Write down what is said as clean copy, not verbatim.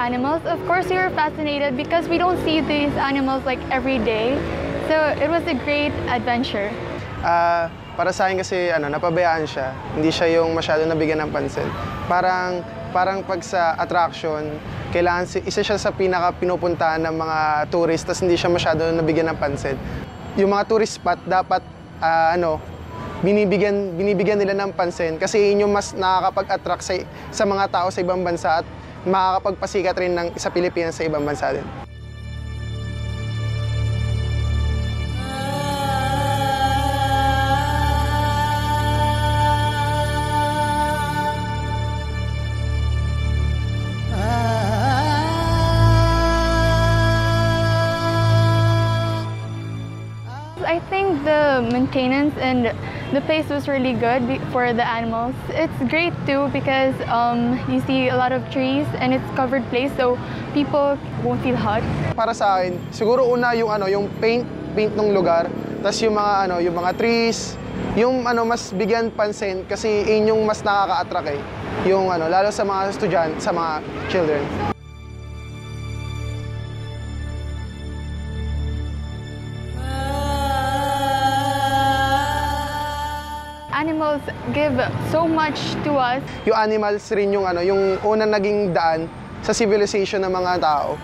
animals. Of course, we were fascinated because we don't see these animals like every day. So it was a great adventure. Para sa akin kasi napabayaan siya. Hindi siya yung masyado nabigyan ng pansin. Parang pag sa attraction, kailangan isa siya sa pinaka-pinupuntahan ng mga tourist, tas hindi siya masyado nabigyan ng pansin. Yung mga tourist spot dapat binibigyan nila ng pansin kasi yun yung mas nakakapag-attract sa mga tao sa ibang bansa at makakapagpasikat rin sa Pilipinas sa ibang bansa din. I think the maintenance and the place was really good for the animals. It's great too because you see a lot of trees and it's covered place so people won't feel hot. Para sa akin, siguro una yung paint ng lugar, tas yung mga trees, yung mas bigyan pansin kasi yun yung mas nakaka-attract yung lalo sa mga estudyante, sa mga children. Animals give so much to us. Yung animals rin yung unang naging daan sa civilization ng mga tao.